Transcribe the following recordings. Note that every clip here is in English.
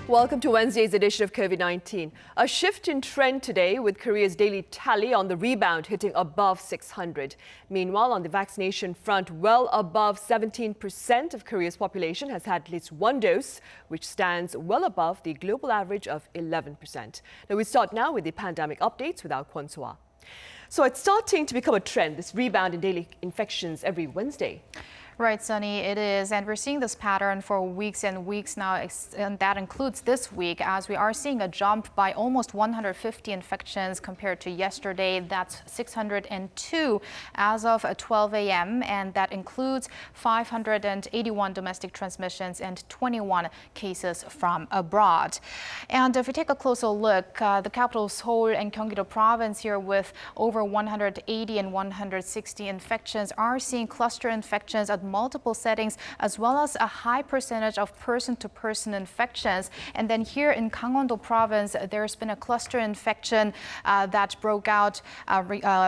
Welcome to Wednesday's edition of COVID-19. A shift in trend today with Korea's daily tally on the rebound hitting above 600. Meanwhile, on the vaccination front, well above 17% of Korea's population has had at least one dose, which stands well above the global average of 11%. Now we start now with the pandemic updates with our Kwon So-ah. So it's starting to become a trend, this rebound in daily infections every Wednesday. Right, Sunny, it is. And we're seeing this pattern for weeks and weeks now, and that includes this week, as we are seeing a jump by almost 150 infections compared to yesterday. That's 602 as of 12 a.m., and that includes 581 domestic transmissions and 21 cases from abroad. And if we take a closer look, the capital Seoul and Gyeonggi-do province here with over 180 and 160 infections are seeing cluster infections at multiple settings, as well as a high percentage of person-to-person infections. And then here in Gangwon-do province, there's been a cluster infection that broke out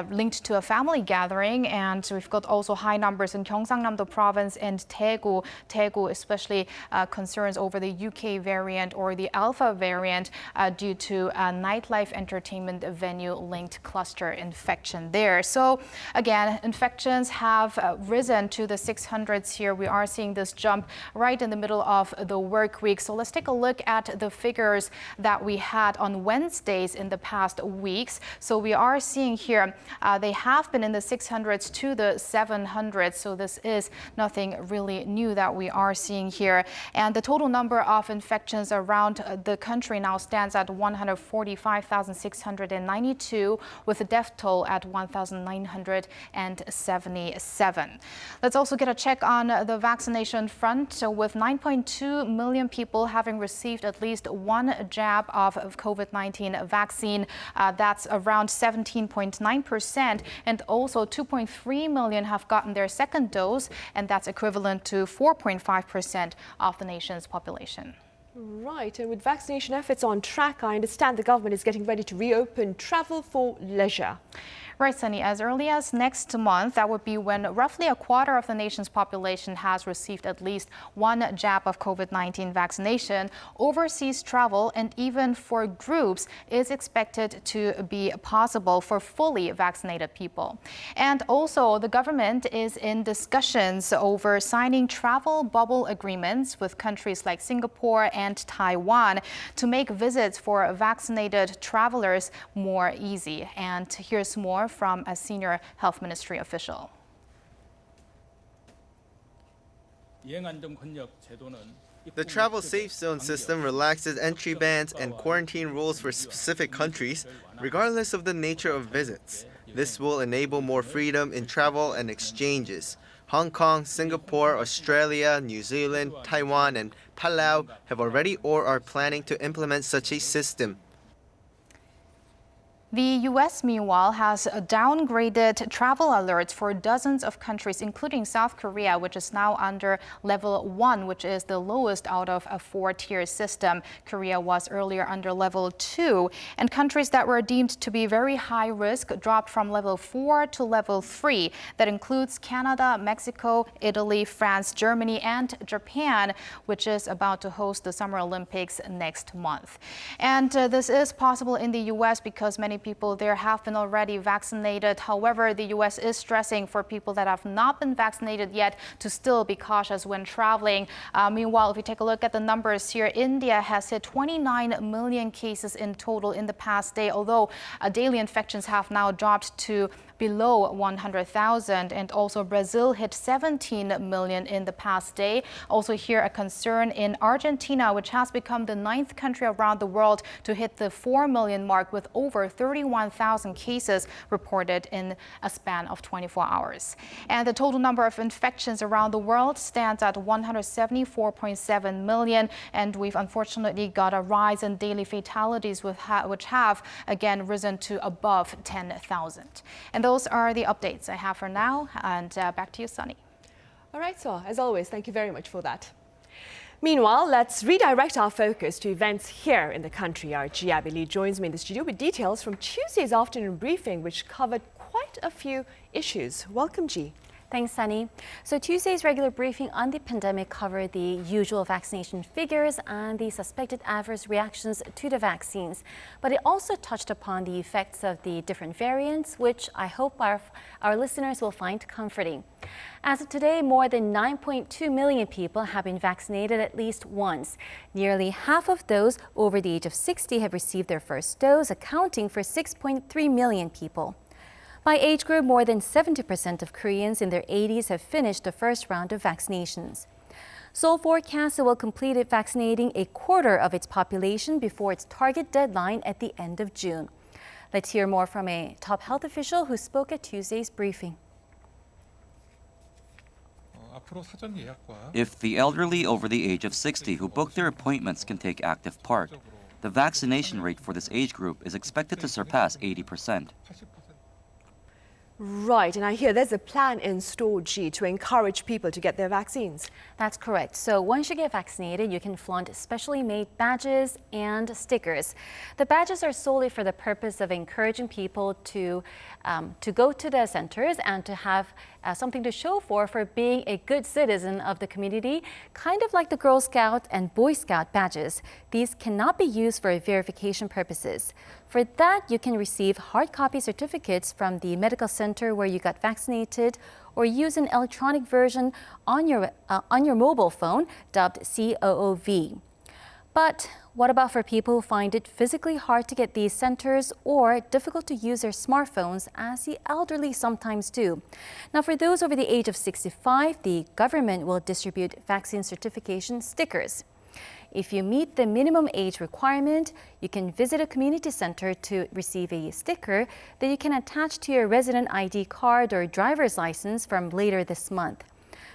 linked to a family gathering. And we've got also high numbers in Gyeongsangnam-do province and Daegu. Daegu especially concerns over the UK variant or the Alpha variant due to a nightlife entertainment venue linked cluster infection there. So again, infections have risen to the 600s here. We are seeing this jump right in the middle of the work week. So let's take a look at the figures that we had on Wednesdays in the past weeks. So we are seeing here they have been in the 600s to the 700s. So this is nothing really new that we are seeing here. And the total number of infections around the country now stands at 145,692, with a death toll at 1,977. Let's also get a check on the vaccination front. So with 9.2 million people having received at least one jab of COVID-19 vaccine, that's around 17.9%. And also 2.3 million have gotten their second dose, and that's equivalent to 4.5% of the nation's population. Right, and with vaccination efforts on track, I understand the government is getting ready to reopen travel for leisure. Right, Sunny. As early as next month, that would be when roughly a quarter of the nation's population has received at least one jab of COVID-19 vaccination. Overseas travel, and even for groups, is expected to be possible for fully vaccinated people. And also, the government is in discussions over signing travel bubble agreements with countries like Singapore and Taiwan to make visits for vaccinated travelers more easy. And here's more from a senior health ministry official. The travel safe zone system relaxes entry bans and quarantine rules for specific countries, regardless of the nature of visits. This will enable more freedom in travel and exchanges. Hong Kong, Singapore, Australia, New Zealand, Taiwan, and Palau have already or are planning to implement such a system. The U.S., meanwhile, has downgraded travel alerts for dozens of countries, including South Korea, which is now under level 1, which is the lowest out of a 4-tier system. Korea was earlier under level 2. And countries that were deemed to be very high risk dropped from level 4 to level 3. That includes Canada, Mexico, Italy, France, Germany, and Japan, which is about to host the Summer Olympics next month. And this is possible in the U.S. because many people there have been already vaccinated. However, the U.S. is stressing for people that have not been vaccinated yet to still be cautious when traveling. Meanwhile, if you take a look at the numbers here, India has hit 29 million cases in total in the past day, although daily infections have now dropped to below 100,000. And also Brazil hit 17 million in the past day. Also here a concern in Argentina, which has become the 9th country around the world to hit the 4 million mark, with over 31,000 cases reported in a span of 24 hours. And the total number of infections around the world stands at 174.7 million. And we've unfortunately got a rise in daily fatalities, which have again risen to above 10,000. And those are the updates I have for now. And back to you, Sunny. All right, so as always, thank you very much for that. Meanwhile, let's redirect our focus to events here in the country. Our Ji Lee joins me in the studio with details from Tuesday's afternoon briefing, which covered quite a few issues. Welcome, Ji. Thanks, Sunny. So Tuesday's regular briefing on the pandemic covered the usual vaccination figures and the suspected adverse reactions to the vaccines. But it also touched upon the effects of the different variants, which I hope our listeners will find comforting. As of today, more than 9.2 million people have been vaccinated at least once. Nearly half of those over the age of 60 have received their first dose, accounting for 6.3 million people. By age group, more than 70% of Koreans in their 80s have finished the first round of vaccinations. Seoul forecasts it will complete vaccinating a quarter of its population before its target deadline at the end of June. Let's hear more from a top health official who spoke at Tuesday's briefing. If the elderly over the age of 60 who book their appointments can take active part, the vaccination rate for this age group is expected to surpass 80%. Right, and I hear there's a plan in store, G, to encourage people to get their vaccines. That's correct. So once you get vaccinated, you can flaunt specially made badges and stickers. The badges are solely for the purpose of encouraging people to go to the centers and to have something to show for being a good citizen of the community, kind of like the Girl Scout and Boy Scout badges. These cannot be used for verification purposes. For that, you can receive hard copy certificates from the medical center where you got vaccinated, or use an electronic version on your mobile phone, dubbed COOV. But what about for people who find it physically hard to get these centers or difficult to use their smartphones, as the elderly sometimes do? Now, for those over the age of 65, the government will distribute vaccine certification stickers. If you meet the minimum age requirement, you can visit a community center to receive a sticker that you can attach to your resident ID card or driver's license from later this month.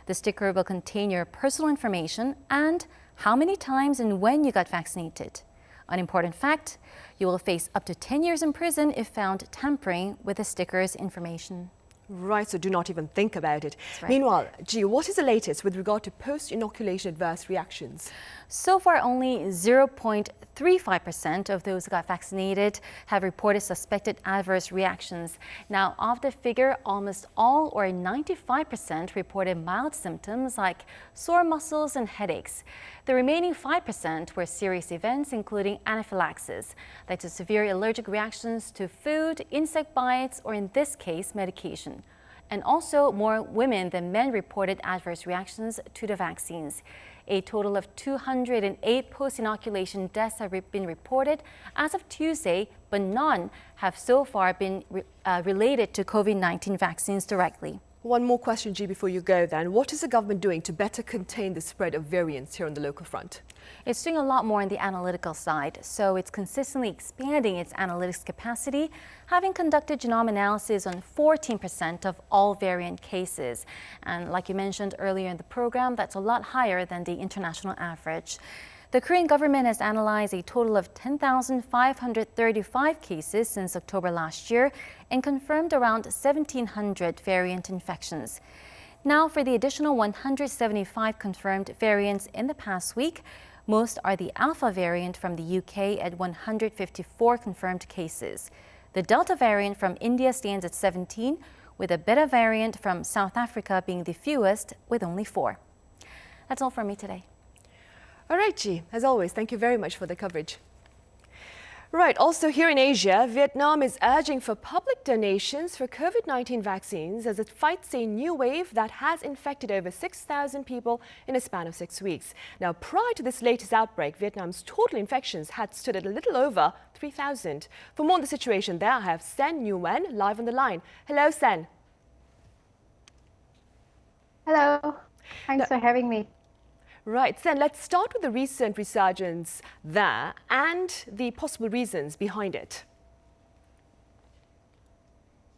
The sticker will contain your personal information and how many times and when you got vaccinated. An important fact, you will face up to 10 years in prison if found tampering with the sticker's information. Right, so do not even think about it. Right. Meanwhile, G, what is the latest with regard to post-inoculation adverse reactions? So far, only 0.35% of those who got vaccinated have reported suspected adverse reactions. Now, of the figure, almost all, or 95%, reported mild symptoms like sore muscles and headaches. The remaining 5% were serious events, including anaphylaxis, led to severe allergic reactions to food, insect bites, or in this case, medication. And also, more women than men reported adverse reactions to the vaccines. A total of 208 post-inoculation deaths have been reported as of Tuesday, but none have so far been related to COVID-19 vaccines directly. One more question, G, before you go then. What is the government doing to better contain the spread of variants here on the local front? It's doing a lot more on the analytical side, so it's consistently expanding its analytics capacity, having conducted genome analysis on 14% of all variant cases. And like you mentioned earlier in the program, that's a lot higher than the international average. The Korean government has analyzed a total of 10,535 cases since October last year and confirmed around 1,700 variant infections. Now, for the additional 175 confirmed variants in the past week, most are the Alpha variant from the UK at 154 confirmed cases. The Delta variant from India stands at 17, with a Beta variant from South Africa being the fewest with only 4. That's all from me today. All right, G, as always, thank you very much for the coverage. Right, also here in Asia, Vietnam is urging for public donations for COVID-19 vaccines as it fights a new wave that has infected over 6,000 people in a span of 6 weeks. Now, prior to this latest outbreak, Vietnam's total infections had stood at a little over 3,000. For more on the situation there, I have Sen Nguyen live on the line. Hello, Sen. Hello. Thanks for having me. Right, Sen, let's start with the recent resurgence there and the possible reasons behind it.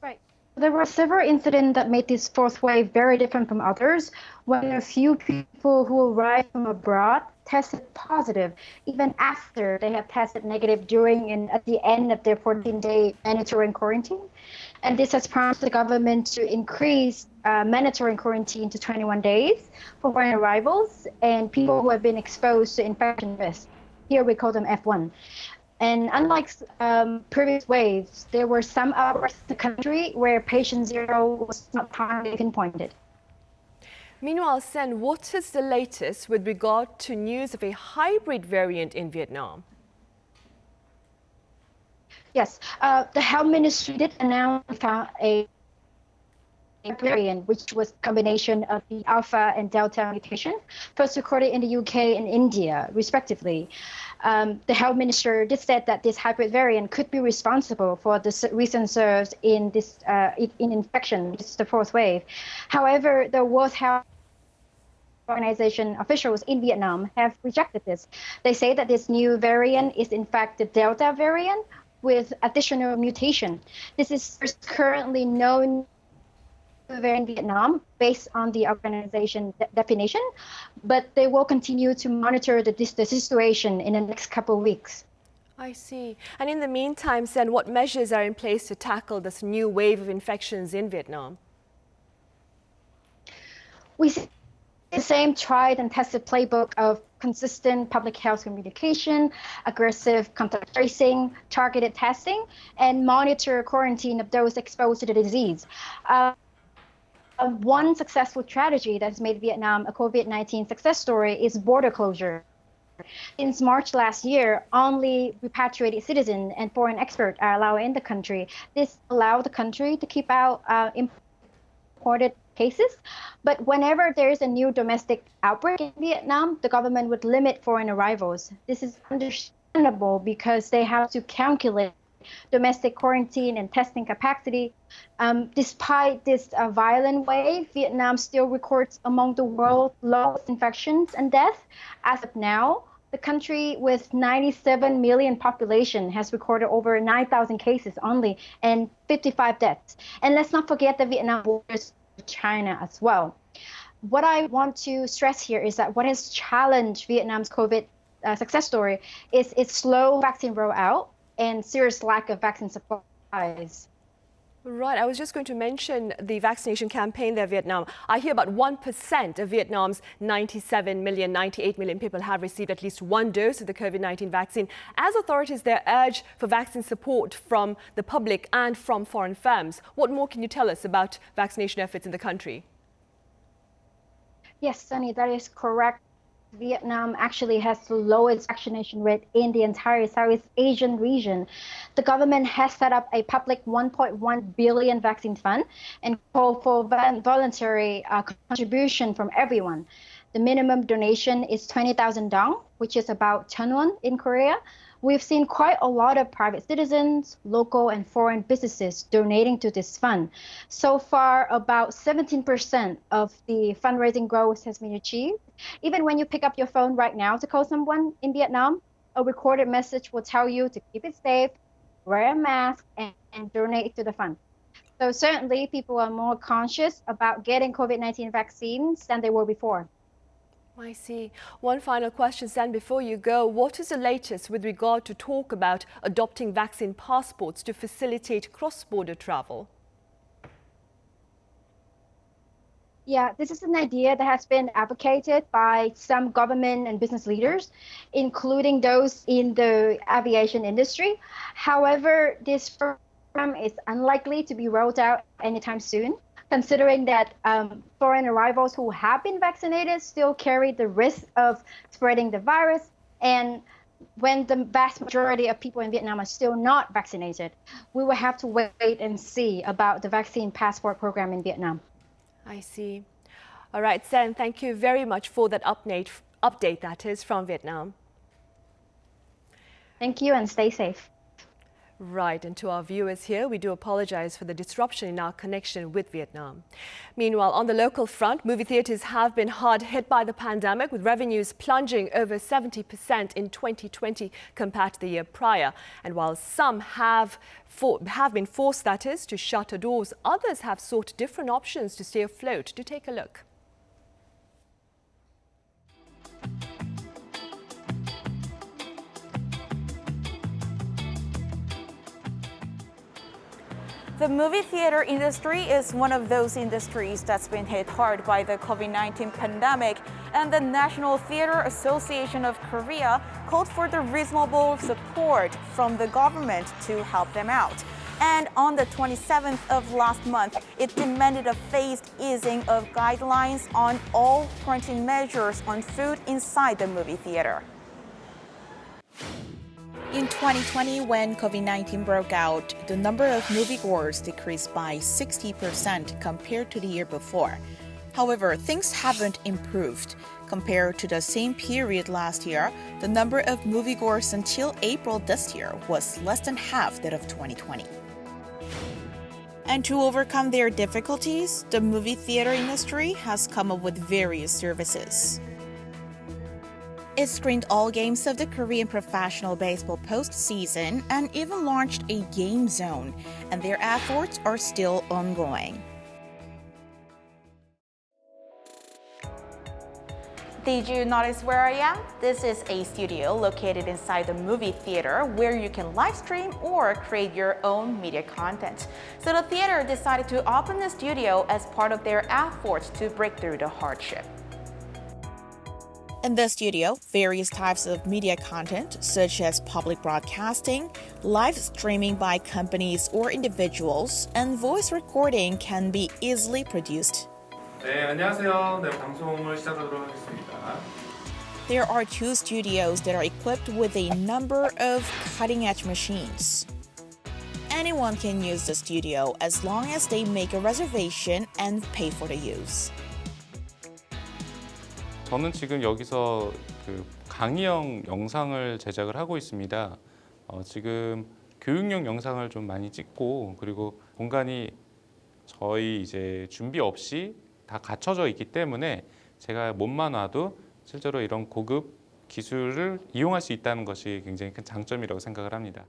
Right. There were several incidents that made this fourth wave very different from others, when a few people who arrived from abroad tested positive, even after they have tested negative during and at the end of their 14-day mandatory quarantine. And this has prompted the government to increase mandatory quarantine to 21 days for foreign arrivals and people who have been exposed to infection risk. Here we call them F1. And unlike previous waves, there were some hours in the country where patient zero was not timely pinpointed. Meanwhile, Sen, what is the latest with regard to news of a hybrid variant in Vietnam? Yes, the health ministry did announce a variant, which was a combination of the alpha and delta mutation, first recorded in the UK and India, respectively. The health minister did said that this hybrid variant could be responsible for the recent surge in this in infection, which is the fourth wave. However, the World Health Organization officials in Vietnam have rejected this. They say that this new variant is in fact the Delta variant with additional mutation. This is currently known in Vietnam based on the organization definition, but they will continue to monitor the situation in the next couple of weeks. I see. And in the meantime, Sen, what measures are in place to tackle this new wave of infections in Vietnam? We see the same tried and tested playbook of consistent public health communication, aggressive contact tracing, targeted testing, and monitor quarantine of those exposed to the disease. One successful strategy that has made Vietnam a COVID-19 success story is border closure. Since March last year, only repatriated citizens and foreign experts are allowed in the country. This allowed the country to keep out imported cases. But whenever there is a new domestic outbreak in Vietnam, the government would limit foreign arrivals. This is understandable because they have to calculate domestic quarantine and testing capacity. Despite this violent wave, Vietnam still records among the world's lowest infections and deaths. As of now, the country with 97 million population has recorded over 9,000 cases only and 55 deaths. And let's not forget that Vietnam borders China as well. What I want to stress here is that what has challenged Vietnam's COVID success story is its slow vaccine rollout and serious lack of vaccine supplies. Right, I was just going to mention the vaccination campaign there, Vietnam. I hear about 1% of Vietnam's 98 million people have received at least one dose of the COVID-19 vaccine. As authorities there urge for vaccine support from the public and from foreign firms, what more can you tell us about vaccination efforts in the country? Yes, Sunny, that is correct. Vietnam actually has the lowest vaccination rate in the entire Southeast Asian region. The government has set up a public 1.1 billion vaccine fund and called for voluntary contribution from everyone. The minimum donation is 20,000 dong, which is about 10 won in Korea. We've seen quite a lot of private citizens, local and foreign businesses donating to this fund. So far, about 17% of the fundraising goals has been achieved. Even when you pick up your phone right now to call someone in Vietnam, a recorded message will tell you to keep it safe, wear a mask, and donate to the fund. So certainly, people are more conscious about getting COVID-19 vaccines than they were before. I see. One final question, San, before you go. What is the latest with regard to talk about adopting vaccine passports to facilitate cross-border travel? Yeah, this is an idea that has been advocated by some government and business leaders, including those in the aviation industry. However, this program is unlikely to be rolled out anytime soon, considering that foreign arrivals who have been vaccinated still carry the risk of spreading the virus. And when the vast majority of people in Vietnam are still not vaccinated, we will have to wait and see about the vaccine passport program in Vietnam. I see. All right, Sen, thank you very much for that update that is from Vietnam. Thank you and stay safe. Right, and to our viewers here, we do apologize for the disruption in our connection with Vietnam. Meanwhile, on the local front, movie theatres have been hard hit by the pandemic, with revenues plunging over 70% in 2020 compared to the year prior. And while some have been forced, that is, to shutter doors, others have sought different options to stay afloat. Do take a look. The movie theater industry is one of those industries that's been hit hard by the COVID-19 pandemic, and the National Theater Association of Korea called for the reasonable support from the government to help them out. And on the 27th of last month, it demanded a phased easing of guidelines on all quarantine measures on food inside the movie theater. In 2020, when COVID-19 broke out, the number of moviegoers decreased by 60% compared to the year before. However, things haven't improved. Compared to the same period last year, the number of moviegoers until April this year was less than half that of 2020. And to overcome their difficulties, the movie theater industry has come up with various services. It screened all games of the Korean professional baseball postseason and even launched a game zone, and their efforts are still ongoing. Did you notice where I am? This is a studio located inside the movie theater where you can live stream or create your own media content. So the theater decided to open the studio as part of their efforts to break through the hardship. In the studio, various types of media content, such as public broadcasting, live streaming by companies or individuals, and voice recording can be easily produced. 네, 안녕하세요. 네, 방송을 시작하도록 하겠습니다. There are 2 studios that are equipped with a number of cutting-edge machines. Anyone can use the studio as long as they make a reservation and pay for the use. 저는 지금 여기서 강의형 영상을 제작을 하고 있습니다. 지금 교육용 영상을 좀 많이 찍고 그리고 공간이 저희 이제 준비 없이 다 갖춰져 있기 때문에 제가 몸만 와도 실제로 이런 고급 기술을 이용할 수 있다는 것이 굉장히 큰 장점이라고 생각을 합니다.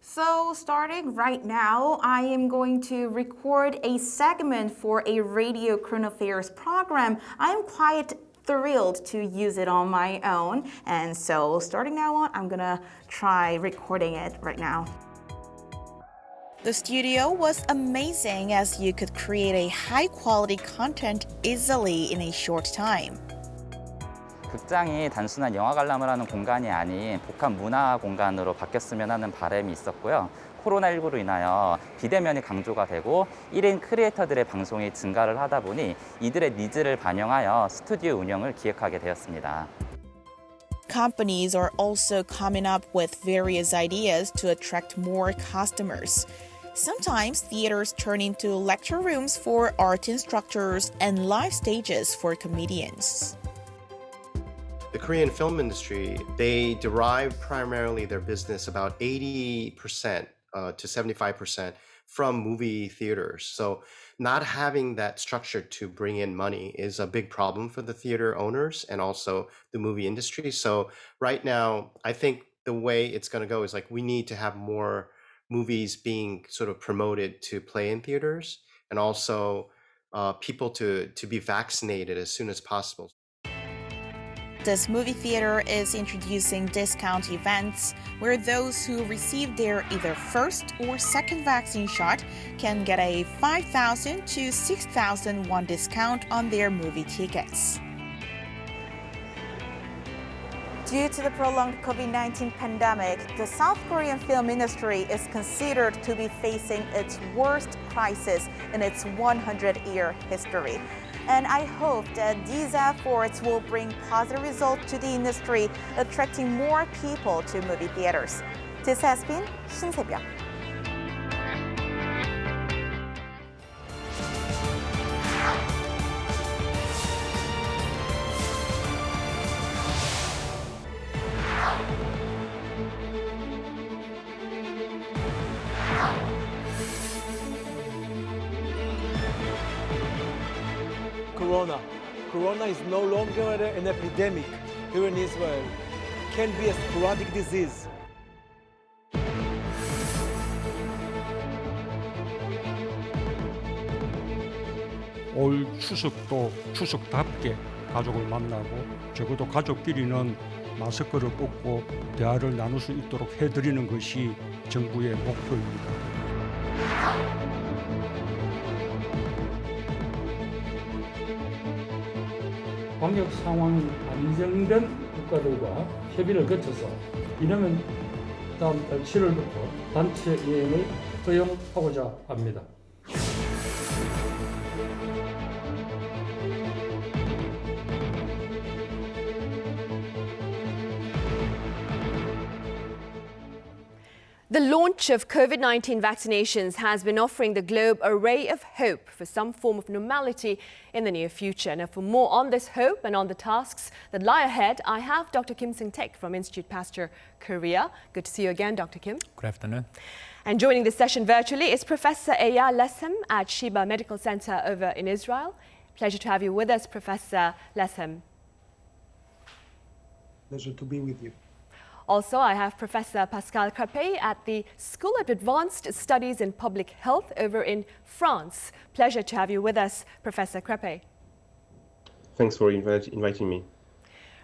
So starting right now, I am going to record a segment for a radio current affairs program. I am quite thrilled to use it on my own. And so starting now on, I'm gonna try recording it right now. The studio was amazing as you could create a high-quality content easily in a short time. 극장이 단순한 영화 관람을 하는 공간이 아닌 복합 문화 공간으로 바뀌었으면 하는 바람이 있었고요. 코로나19로 인하여 비대면이 강조가 되고 1인 크리에이터들의 방송이 증가를 하다 보니 이들의 니즈를 반영하여 스튜디오 운영을 기획하게 되었습니다. Companies are also coming up with various ideas to attract more customers. Sometimes theaters turn into lecture rooms for art instructors and live stages for comedians. The Korean film industry, they derive primarily their business about 80% to 75% from movie theaters. So not having that structure to bring in money is a big problem for the theater owners and also the movie industry. So right now, I think the way it's going to go is like we need to have more movies being sort of promoted to play in theaters and also people to be vaccinated as soon as possible. This movie theater is introducing discount events where those who receive their either first or second vaccine shot can get a 5,000 to 6,000 won discount on their movie tickets. Due to the prolonged COVID-19 pandemic, the South Korean film industry is considered to be facing its worst crisis in its 100-year history. And I hope that these efforts will bring positive results to the industry, attracting more people to movie theaters. This has been 신새벽. Corona is no longer an epidemic here in Israel. It can be a sporadic disease. 올 추석도 추석답게 가족을 만나고 적어도 가족끼리는 마스크를 벗고 대화를 나눌 수 있도록 해드리는 것이 정부의 목표입니다. 방역 상황이 안정된 국가들과 협의를 거쳐서 이러면 다음 달 7월부터 단체 여행을 허용하고자 합니다. The launch of COVID-19 vaccinations has been offering the globe a ray of hope for some form of normality in the near future. Now, for more on this hope and on the tasks that lie ahead, I have Dr. Kim Taek from Institute Pasteur, Korea. Good to see you again, Dr. Kim. Good afternoon. And joining this session virtually is Professor Leshem at Sheba Medical Center over in Israel. Pleasure to have you with us, Professor Leshem. Pleasure to be with you. Also, I have Professor Pascal Crapet at the School of Advanced Studies in Public Health over in France. Pleasure to have you with us, Professor Crapet. Thanks for inviting me.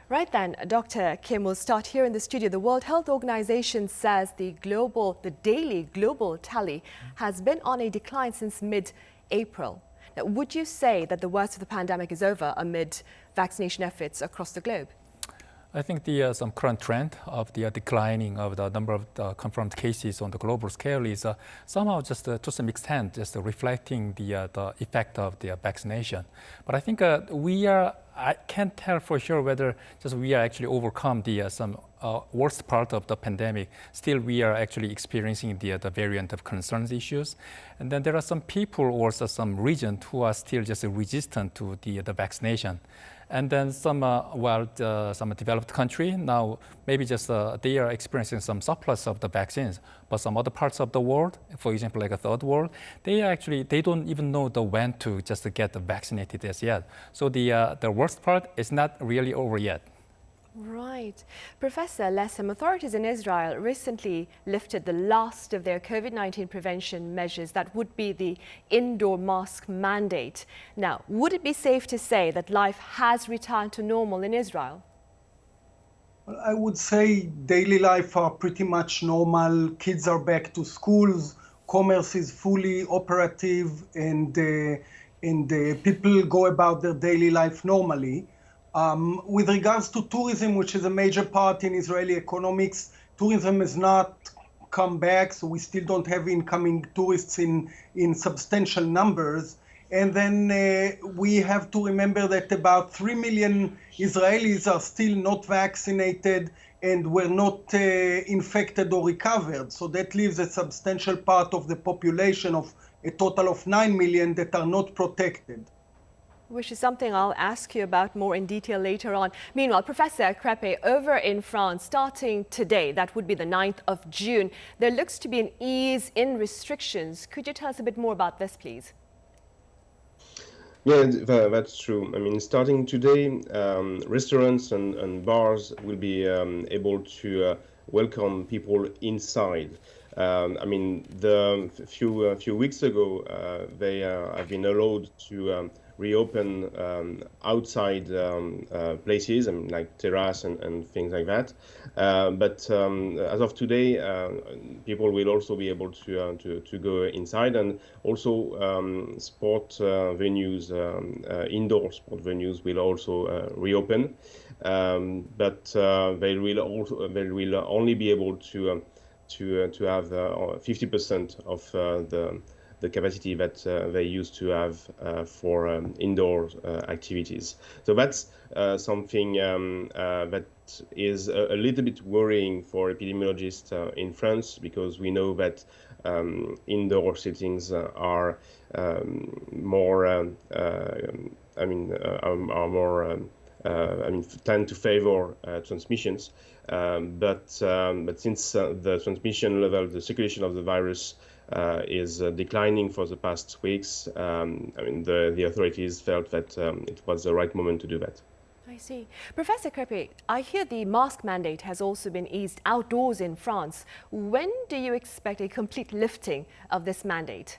Right then, Dr. Kim, we'll start here in the studio. The World Health Organization says the daily global tally has been on a decline since mid-April. Now, would you say that the worst of the pandemic is over amid vaccination efforts across the globe? I think some current trend of the declining of the number of confirmed cases on the global scale is somehow just to some extent just reflecting the effect of the vaccination. But I think I can't tell for sure whether just we are actually overcome the some worst part of the pandemic. Still, we are actually experiencing the variant of concerns issues. And then there are some people or some regions who are still just resistant to the vaccination. And then some developed country now maybe just they are experiencing some surplus of the vaccines, but some other parts of the world, for example, like a third world, they don't even know when to just get vaccinated as yet. So the worst part is not really over yet. Right. Professor Leshem, authorities in Israel recently lifted the last of their COVID-19 prevention measures, that would be the indoor mask mandate. Now, would it be safe to say that life has returned to normal in Israel? Well, I would say daily life are pretty much normal. Kids are back to schools, commerce is fully operative, and people go about their daily life normally. With regards to tourism, which is a major part in Israeli economics, tourism has not come back, so we still don't have incoming tourists in substantial numbers. And then we have to remember that about 3 million Israelis are still not vaccinated and were not infected or recovered. So that leaves a substantial part of the population of a total of 9 million that are not protected. Which is something I'll ask you about more in detail later on. Meanwhile, Professor Crapet, over in France, starting today, that would be the 9th of June, there looks to be an ease in restrictions. Could you tell us a bit more about this, please? Yeah, that's true. I mean, starting today, restaurants and bars will be able to welcome people inside. I mean, a few weeks ago, they have been allowed to reopen outside places, I mean, like terrace and things like that. But as of today, people will also be able to go inside, and also sport venues, indoor sport venues will also reopen. But they will only be able to have 50% of the capacity that they used to have for indoor activities. So that's something that is a little bit worrying for epidemiologists in France, because we know that indoor settings are more, tend to favor transmissions. But since the transmission level, the circulation of the virus is declining for the past weeks, the authorities felt that it was the right moment to do that. I see. Professor Crapet, I hear the mask mandate has also been eased outdoors in France. When do you expect a complete lifting of this mandate?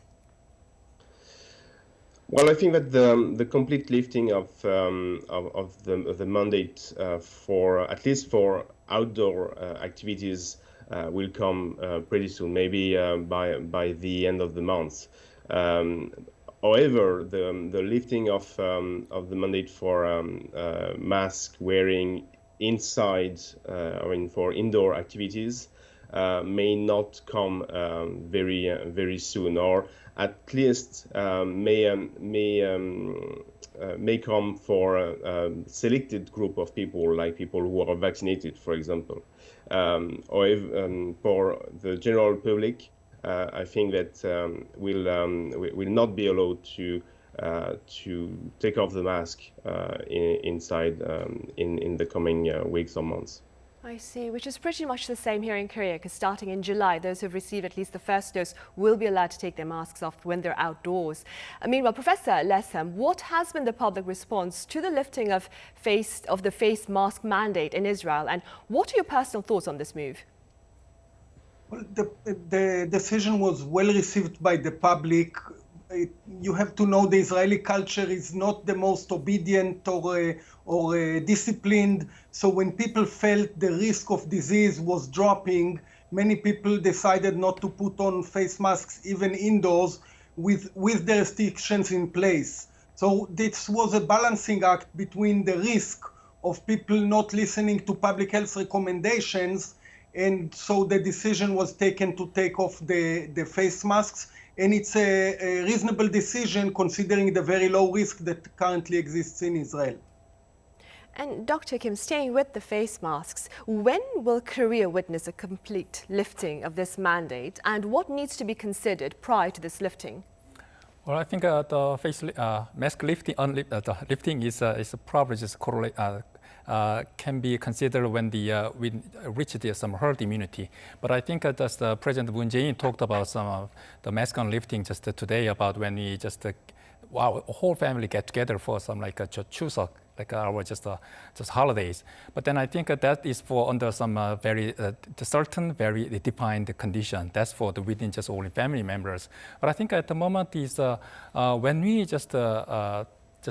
Well, I think that the complete lifting of the mandate for at least for outdoor activities will come pretty soon, maybe by the end of the month. However, the lifting of the mandate for mask wearing inside, for indoor activities, may not come very soon, or at least may come for a selected group of people, like people who are vaccinated, for example, or if, for the general public. I think that will not be allowed to take off the mask inside in the coming weeks or months. I see, which is pretty much the same here in Korea, because starting in July, those who've received at least the first dose will be allowed to take their masks off when they're outdoors. Meanwhile, Professor Leshem, what has been the public response to the lifting of the face mask mandate in Israel, and what are your personal thoughts on this move? Well, the decision was well received by the public. You have to know the Israeli culture is not the most obedient or disciplined. So when people felt the risk of disease was dropping, many people decided not to put on face masks even indoors with the restrictions in place. So this was a balancing act between the risk of people not listening to public health recommendations, and so the decision was taken to take off the face masks. And it's a reasonable decision considering the very low risk that currently exists in Israel. And Dr. Kim, staying with the face masks, when will Korea witness a complete lifting of this mandate, and what needs to be considered prior to this lifting? Well, I think the face mask lifting, the lifting is probably just correlate. Can be considered when we reach some herd immunity. But I think just President Moon Jae-in talked about some of the mask on lifting just today, about when we just whole family get together for some like a Chuseok, like our just holidays. But then I think that is for under some very certain, very defined condition. That's for the within just only family members. But I think at the moment is when we just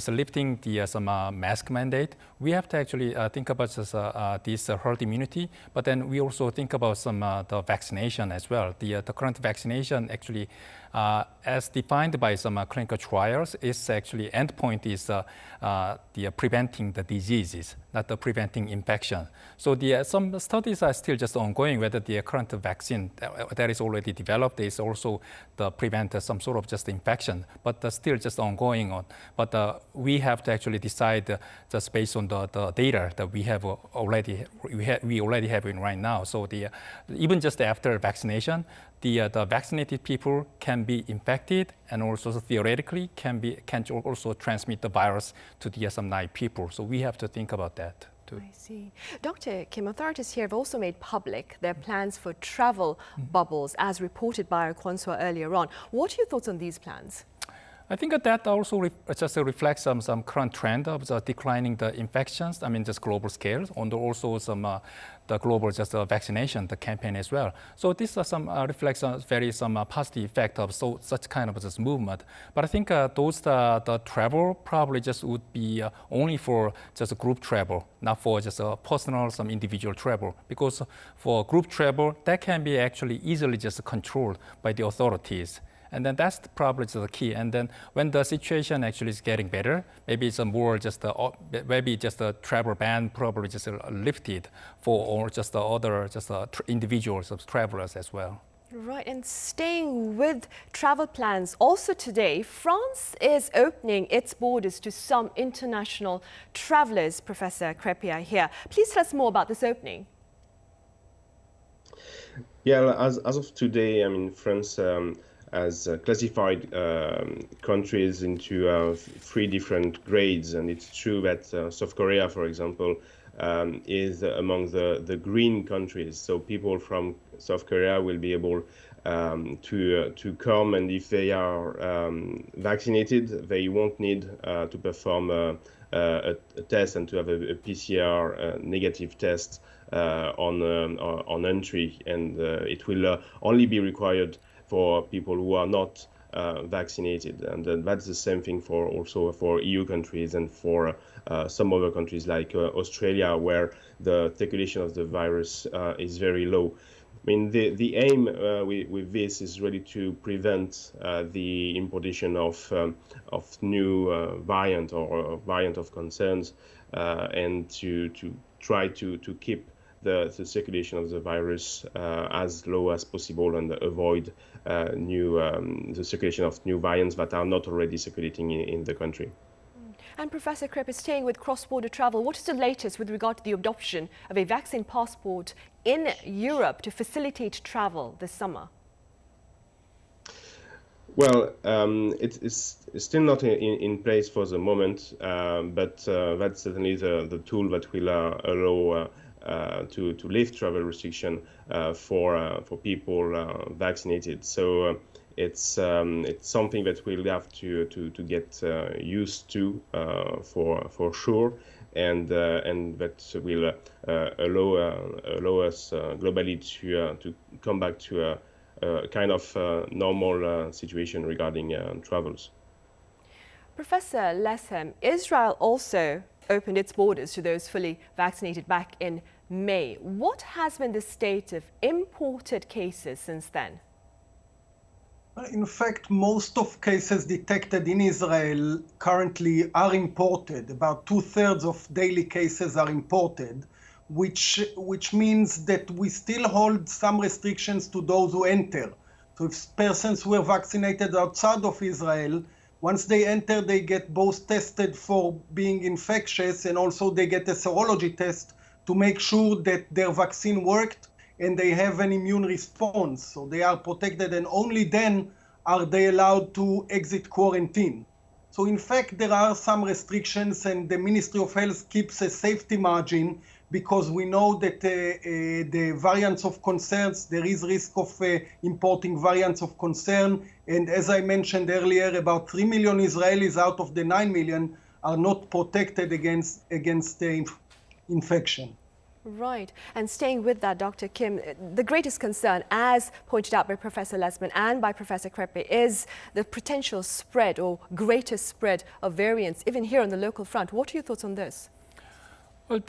lifting the some mask mandate, we have to actually think about just, this herd immunity, but then we also think about some the vaccination as well. The current vaccination actually, as defined by some clinical trials, is actually endpoint is the preventing the diseases, not the preventing infection. So some studies are still just ongoing whether the current vaccine that is already developed is also the prevent some sort of just infection, but still just ongoing on. But we have to actually decide just based on the data that we have already have in right now. So even just after vaccination, the vaccinated people can be infected, and also theoretically can also transmit the virus to the some naive people. So we have to think about that too. I see. Dr. Kim, authorities here have also made public their plans for travel bubbles, as reported by our consul earlier on. What are your thoughts on these plans? I think that also just reflects some current trend of the declining the infections. I mean, just global scale, and also some the global just vaccination, the campaign as well. So this reflects some positive effect of such kind of this movement. But I think those the travel probably just would be only for just group travel, not for just personal some individual travel. Because for group travel, that can be actually easily just controlled by the authorities. And then that's probably the key. And then when the situation actually is getting better, maybe it's more just maybe just a travel ban probably just lifted for or just the other just individuals of travelers as well. Right, and staying with travel plans, also today, France is opening its borders to some international travelers. Professor Crepia here. Please tell us more about this opening. Yeah, as of today, I mean, France has classified countries into 3 different grades, and it's true that South Korea, for example, is among the green countries. So people from South Korea will be able to come, and if they are vaccinated, they won't need to perform a test and to have a PCR negative test on entry, and it will only be required for people who are not vaccinated, and that's the same thing also for EU countries and for some other countries like Australia, where the circulation of the virus is very low. I mean, the aim with this is really to prevent the importation of new variant or variant of concerns, and to try to keep the circulation of the virus as low as possible and avoid the circulation of new variants that are not already circulating in the country. And Professor Krepp is staying with cross-border travel. What is the latest with regard to the adoption of a vaccine passport in Europe to facilitate travel this summer? Well, it's still not in place for the moment, but that's certainly the tool that will allow to lift travel restriction for people vaccinated. So it's something that we'll have to get used to for sure, and that will allow us globally to come back to a kind of normal situation regarding travels. Professor Leshem, Israel also opened its borders to those fully vaccinated back in May. What has been the state of imported cases since then? In fact, most of cases detected in Israel currently are imported. About 2/3 of daily cases are imported, which means that we still hold some restrictions to those who enter. So if persons were vaccinated outside of Israel, once they enter, they get both tested for being infectious and also they get a serology test to make sure that their vaccine worked and they have an immune response. So they are protected, and only then are they allowed to exit quarantine. So in fact, there are some restrictions, and the Ministry of Health keeps a safety margin because we know that the variants of concerns, there is risk of importing variants of concern. And as I mentioned earlier, about 3 million Israelis out of the 9 million are not protected against the infection. Right. And staying with that, Dr. Kim, the greatest concern, as pointed out by Professor Lesman and by Professor Kreppe, is the potential spread or greater spread of variants, even here on the local front. What are your thoughts on this? Well,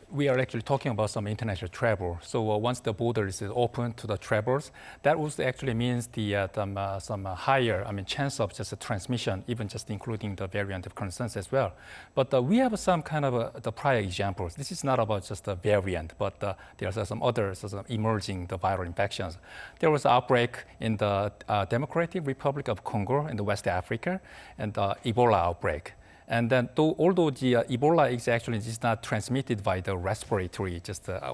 we are actually talking about some international travel. So once the border is open to the travelers, that also actually means some higher, chance of just a transmission, even just including the variant of concerns as well. But we have some kind of the prior examples. This is not about just a variant, but there are some other emerging the viral infections. There was an outbreak in the Democratic Republic of Congo in the West Africa, and the Ebola outbreak. And then, although the Ebola is actually just not transmitted by the respiratory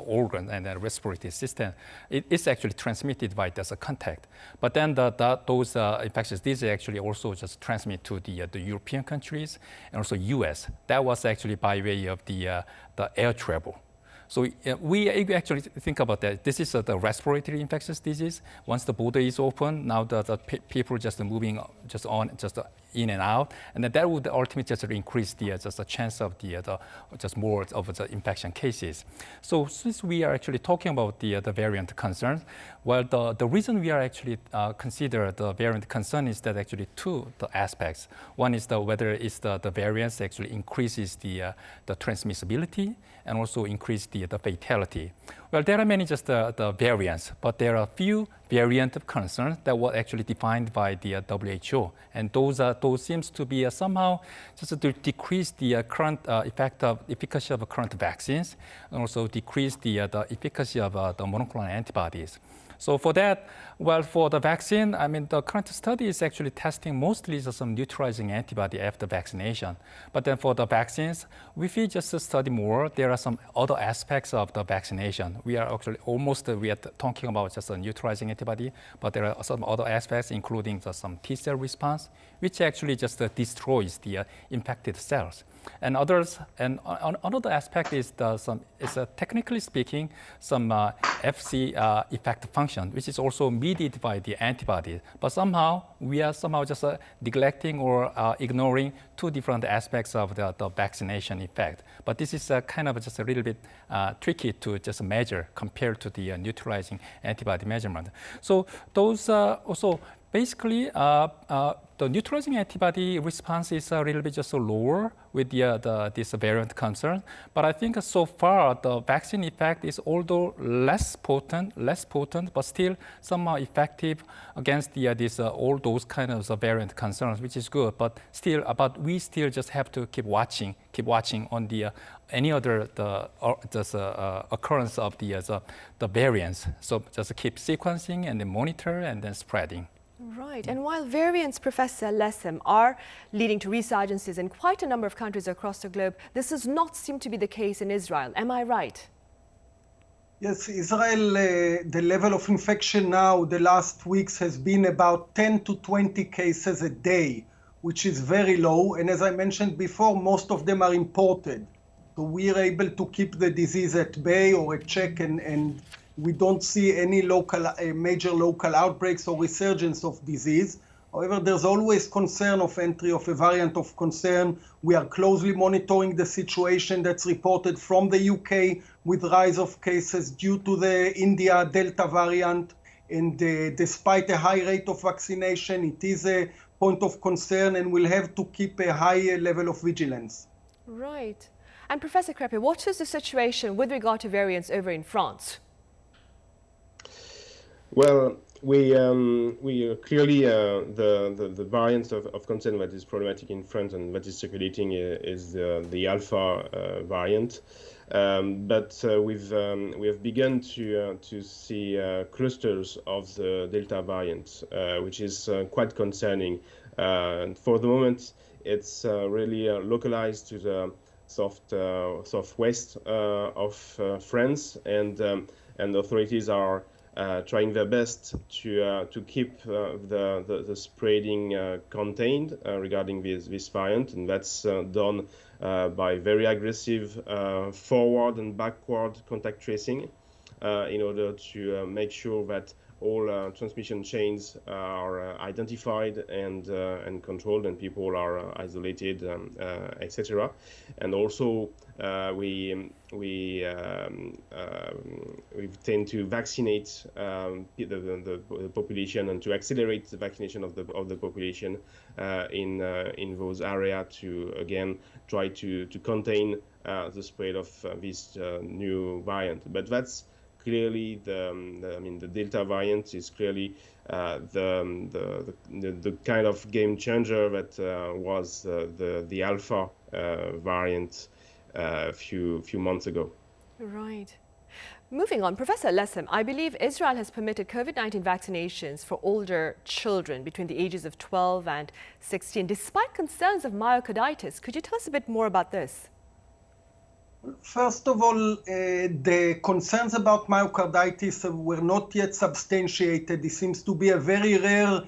organ and the respiratory system, it is actually transmitted by the contact. But then those infections, these actually also just transmit to the European countries and also U.S. That was actually by way of the air travel. So we actually think about that. This is the respiratory infectious disease. Once the border is open, now the people just moving just in and out, and then that would ultimately just increase the chance of just more of the infection cases. So since we are actually talking about the variant concerns, well, the reason we are actually consider the variant concern is that actually two aspects. One is whether it's the variants actually increases the transmissibility and also increase the fatality. Well, there are many just the variants, but there are few variant of concern that were actually defined by the WHO, and those seems to be somehow just to decrease the current efficacy of current vaccines, and also decrease the efficacy of the monoclonal antibodies. So for that, well, for the vaccine, the current study is actually testing mostly some neutralizing antibody after vaccination. But then for the vaccines, if we just study more, there are some other aspects of the vaccination. We are actually talking about just a neutralizing antibody, but there are some other aspects, including some T-cell response, which actually just destroys the infected cells. And another aspect is technically speaking, some FC effect function, which is also mediated by the antibody. But somehow we are just neglecting or ignoring two different aspects of the vaccination effect. But this is kind of just a little bit tricky to just measure compared to the neutralizing antibody measurement. So those also Basically, the neutralizing antibody response is a little bit just lower with this variant concern. But I think so far the vaccine effect is although less potent, but still somehow effective against all those kind of variant concerns, which is good. But we still just have to keep watching on any other occurrence of the variants. So just keep sequencing and then monitor and then spreading. Right, and while variants, Professor Lessem, are leading to resurgences in quite a number of countries across the globe, this does not seem to be the case in Israel. Am I right? Yes, Israel, the level of infection now, the last weeks, has been about 10 to 20 cases a day, which is very low. And as I mentioned before, most of them are imported. So we are able to keep the disease at bay or at check, and we don't see any major local outbreaks or resurgence of disease. However, there's always concern of entry of a variant of concern. We are closely monitoring the situation that's reported from the UK with rise of cases due to the India Delta variant. And despite a high rate of vaccination, it is a point of concern, and we'll have to keep a high level of vigilance. Right. And Professor Crepy, what is the situation with regard to variants over in France? Well, we clearly the variant of concern that is problematic in France and that is circulating is the Alpha variant, but we have begun to see clusters of the Delta variant, which is quite concerning. For the moment, it's really localized to the southwest of France, and authorities are trying their best to keep the spreading contained regarding this variant, and that's done by very aggressive forward and backward contact tracing in order to make sure that all transmission chains are identified and controlled, and people are isolated, etc. And also we tend to vaccinate the population and to accelerate the vaccination of the population in those areas to again try to contain the spread of this new variant. But that's clearly the Delta variant is clearly the kind of game changer that was the Alpha variant a few months ago. Right. Moving on, Professor Lessem, I believe Israel has permitted COVID-19 vaccinations for older children between the ages of 12 and 16, despite concerns of myocarditis. Could you tell us a bit more about this? First of all, the concerns about myocarditis were not yet substantiated. This seems to be a very rare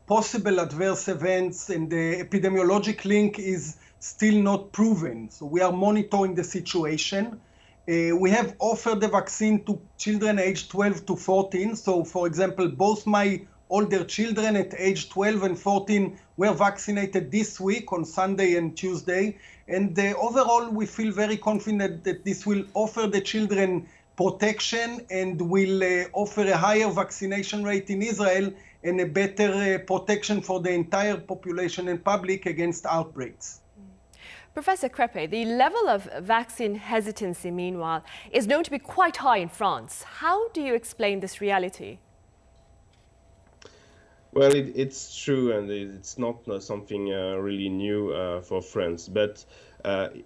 possible adverse event, and the epidemiologic link is still not proven. So we are monitoring the situation. We have offered the vaccine to children aged 12 to 14. So, for example, both my older children at age 12 and 14 were vaccinated this week on Sunday and Tuesday. And overall, we feel very confident that this will offer the children protection and will offer a higher vaccination rate in Israel and a better protection for the entire population and public against outbreaks. Professor Crepy, the level of vaccine hesitancy, meanwhile, is known to be quite high in France. How do you explain this reality? Well, it's true, and it's not something really new for France. But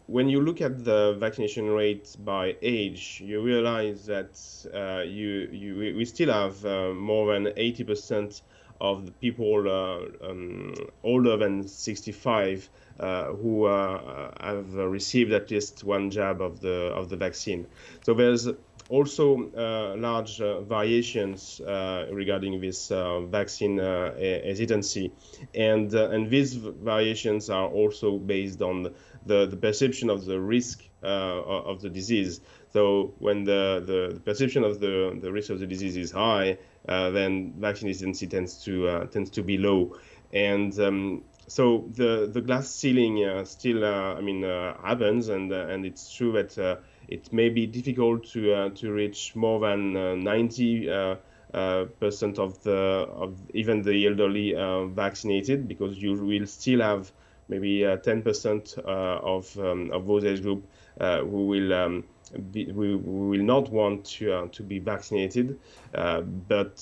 when you look at the vaccination rate by age, you realize that we still have more than 80% of the people older than 65 who have received at least one jab of the vaccine. So there's also large variations regarding this vaccine hesitancy, and these variations are also based on the perception of the risk of the disease. So when the perception of the risk of the disease is high, then vaccine hesitancy tends to be low, and so the glass ceiling still happens, and it's true that it may be difficult to reach more than 90 percent of even the elderly vaccinated, because you will still have maybe 10% of those age group who will not want to be vaccinated, but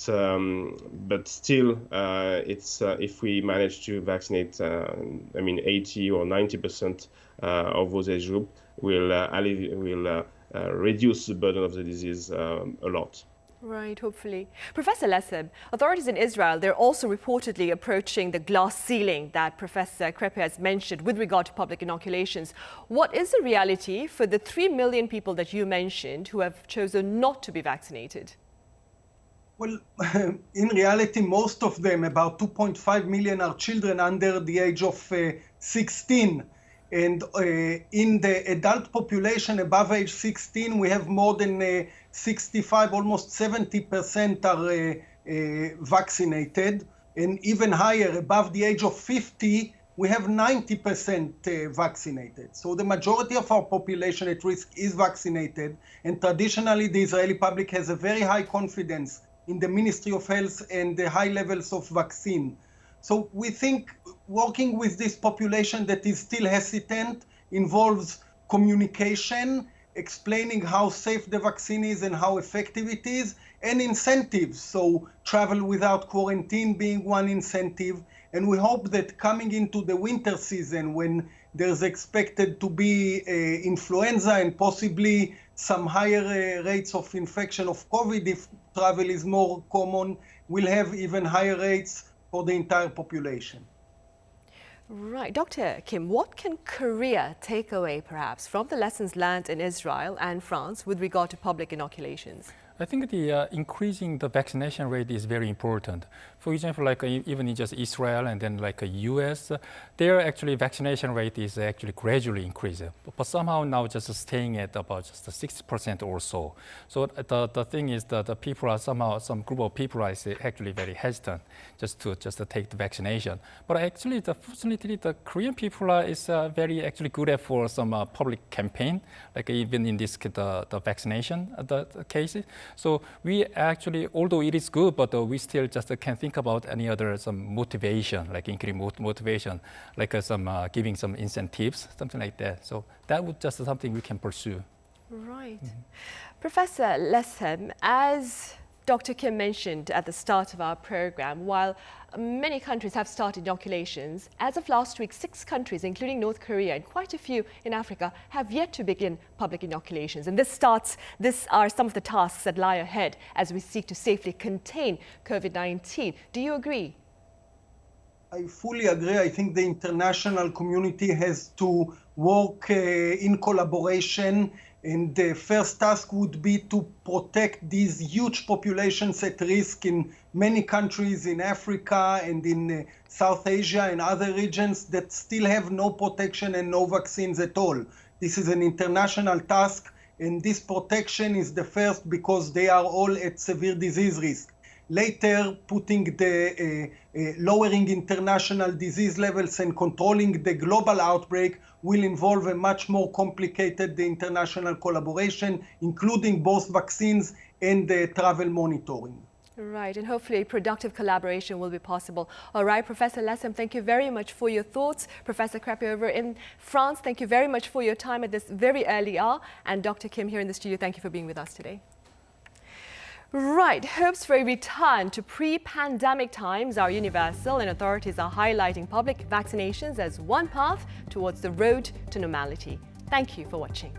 still, it's if we manage to vaccinate, 80 or 90% of those age group, will reduce the burden of the disease a lot. Right, hopefully. Professor Lessem, authorities in Israel, they're also reportedly approaching the glass ceiling that Professor Krepe has mentioned with regard to public inoculations. What is the reality for the 3 million people that you mentioned who have chosen not to be vaccinated? Well, in reality, most of them, about 2.5 million, are children under the age of 16. And in the adult population above age 16, we have more than 65, almost 70% are vaccinated. And even higher, above the age of 50, we have 90% vaccinated. So the majority of our population at risk is vaccinated. And traditionally, the Israeli public has a very high confidence in the Ministry of Health and the high levels of vaccine. So we think working with this population that is still hesitant involves communication, explaining how safe the vaccine is and how effective it is, and incentives. So travel without quarantine being one incentive. And we hope that coming into the winter season, when there's expected to be influenza and possibly some higher rates of infection of COVID, if travel is more common, we'll have even higher rates for the entire population. Right. Dr. Kim, what can Korea take away, perhaps, from the lessons learned in Israel and France with regard to public inoculations? I think the increasing the vaccination rate is very important. For example, like even in just Israel and then like US, their actually vaccination rate is actually gradually increasing, but somehow now just staying at about just 60% or so. So the thing is that the people are somehow, some group of people are actually very hesitant just to take the vaccination. But actually, fortunately, the Korean people is very actually good at for some public campaign, like even in this the vaccination the cases. So we actually, although it is good, but we still just can't think about any other some motivation, like increasing motivation, like some giving some incentives, something like that. So that would just something we can pursue. Right. Professor Lessem, as Dr. Kim mentioned at the start of our program, while many countries have started inoculations, as of last week, 6 countries, including North Korea and quite a few in Africa, have yet to begin public inoculations. And these are some of the tasks that lie ahead as we seek to safely contain COVID-19. Do you agree? I fully agree. I think the international community has to work in collaboration. And the first task would be to protect these huge populations at risk in many countries in Africa and in South Asia and other regions that still have no protection and no vaccines at all. This is an international task, and this protection is the first because they are all at severe disease risk. Later, putting the lowering international disease levels and controlling the global outbreak will involve a much more complicated international collaboration, including both vaccines and travel monitoring. Right, and hopefully productive collaboration will be possible. All right, Professor Lessem, thank you very much for your thoughts. Professor Krepe over in France, thank you very much for your time at this very early hour. And Dr. Kim here in the studio, thank you for being with us today. Right, hopes for a return to pre-pandemic times are universal, and authorities are highlighting public vaccinations as one path towards the road to normality. Thank you for watching.